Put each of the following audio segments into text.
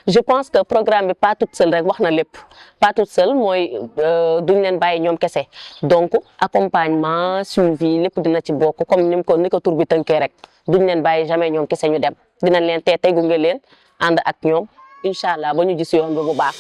je pense que programme bi pas toute seule rek wax na lépp pas toute seule mooy duñ leen bàyyi ñoom kese donc accompagnement suivi lépp dina ci bokk comme ni ko tur bi tënkee rek duñ leen bàyyi jamais ñoom kese ñu dem dinañ leen teete gunge leen ànd ak ñoom incha allah ba ñu gis yoon bi bu baax.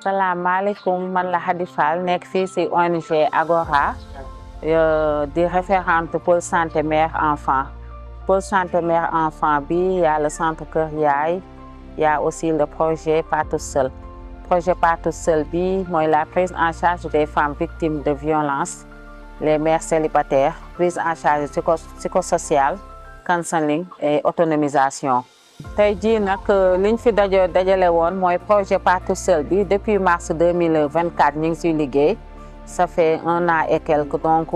salaamaaleykum man la Khady Fall nekk fii ci ONG Agora di référente pôle santé mère enfant pôle santé mère enfant bi y a le centre Kër Yaay y a aussi le projet Pas Toute Seule projet Pas Toute Seule bi mooy la prise en charge des femmes victimes de violence les mères célibataires prise en charge psychosociale counseling et autonomisation. tey jii nag liñ fi dajale woon mooy projet Pas Toute Seule bi depuis mars 2024 ñu ngi siy liggéey ça fait 1 an et quelques donc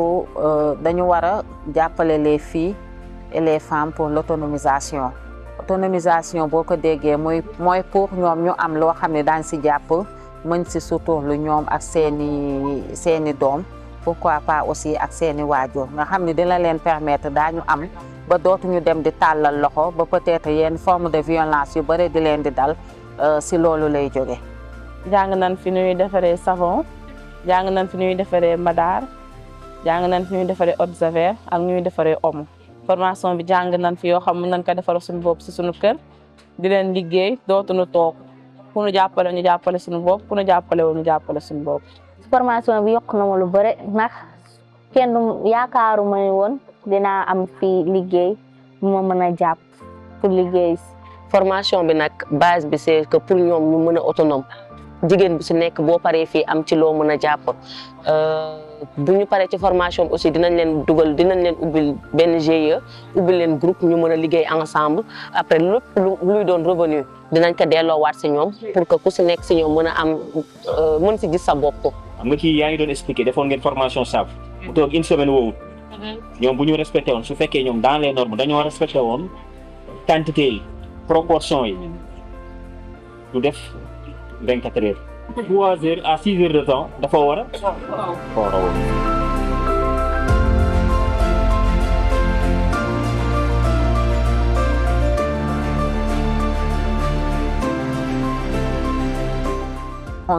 dañu war a jàppale les filles et les femmes pour l'autonomisation boo ko déggee mooy pour ñoom ñu am loo xam ne daañ si jàpp mën si suturlu ñoom ak seeni doom pourquoi pas aussi ak seeni waajur nga xam ne dina leen permettre daañu am ba dootuñu dem di tàllal loxo ba peut-être yenn forme de violence yu bëri di leen di dal si loolu lay jóge jàng nañ fi ñuy defaree savon jàng nañ fi ñuy defaree madar jàng nañ fi ñuy defaree eau de javel ak ñuy defaree omo formation bi jàng nañ fi yoo xam mën nañ ko defar suñu bopp si suñu kër di leen liggéey dootuñu toog ku ñu jàppale suñu bopp ku ñu jàppale wu ñu jàppale suñu bopp. formation bi yokk na ma lu bëri ndax kenn yaakaaruma ne woon dinaa am fii liggéey bu ma mën a jàpp pour liggéey. formation bi nag base bi c'est que pour ñoom ñu mën a autonome jigéen bi si nekk boo paree fii am ci loo mën a jàpp bu ñu paree ci formation bi aussi dinañ leen ubbil benn GIE ubbil leen groupe ñu mën a liggéey ensemble après lépp luy doon revenu dinañ ko delloowaat si ñoom pour que ku si nekk si ñoom mën a am mën si gis sa bopp. xam nga ci yaa ngi doon expliqué defoon ngeen formation SAV mu toog 1 semaine woowut ñoom bu ñu respecté woon su fekkee ñoom dans les normes dañoo respecté woon quantité yi proportion yi du def 24 heures 3 heures à 6 heures de temps dafa war a woon.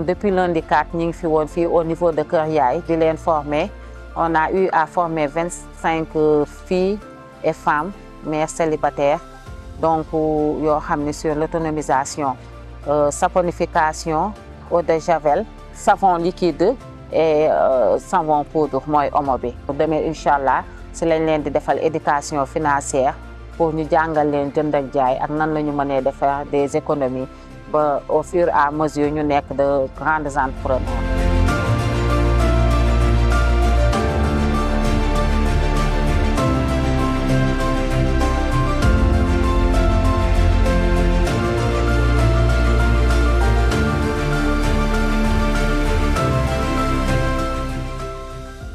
Depuis lundi 4 ñu ngi fi woon fii au niveau de Kër Yaay di leen former on a eu à former 25 filles et femmes mères célibataires donc yoo xam ne sur l'autonomisation saponification eau de javel savon liquide et savon poudre mooy omo bi. demee incha allah si lañ leen di defal éducation financière pour ñu jàngal leen jënd ak jaay ak nan la ñu mënee defar des économies ba au fur et à mesure ñu nekk de grandes entrepreneurs.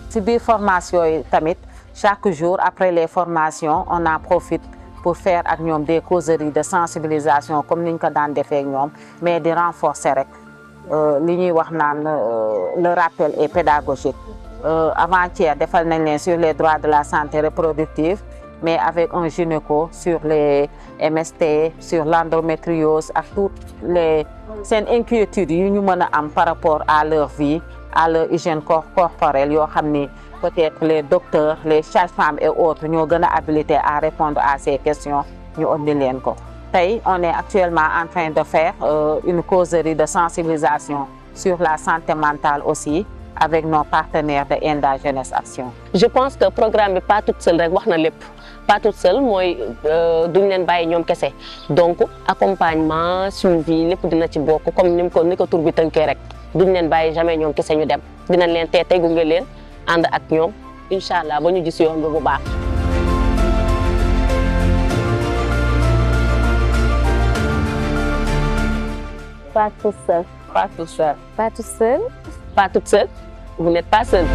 ci biir formation yi tamit chaque jour après les formations on en profite pour faire ak ñoom des causeries de sensibilisation comme niñ ko daan defee ak ñoom mais di renforcer rek li ñuy wax naan le rappel est pédagogique avant-hier defal nañ leen sur les droits de la santé reproductive mais avec un gynéco sur les MST sur l'endométriose ak toutes les seen inquiétudes yu ñu mën a am par rapport à leur vie à leur hygiène corporelle yoo xam ni peut-être les docteurs les sages-femmes et autres ñoo gën a habilités à répondre à ces questions ñu indi leen ko. Tey on est actuellement en train de faire une causerie de sensibilisation sur la santé mentale aussi avec nos partenaires de Enda Jeunesse Action. Je pense que programme bi Pas Toute Seule rek wax na lépp Pas Toute Seule mooy duñ leen bàyyi ñoom kese donc accompagnement suivi lépp dina ci bokk comme ni ko tur bi tënkee rek duñ leen bàyyi jamais ñoom kese ñu dem dinañ leen teete gunge leen ànd ak ñoom incha allah ba ñu gis yoon bi bu baax. Pas toute seule. Pas toute seule. Pas toute seule. Pas toute seule, vous n'êtes pas seule.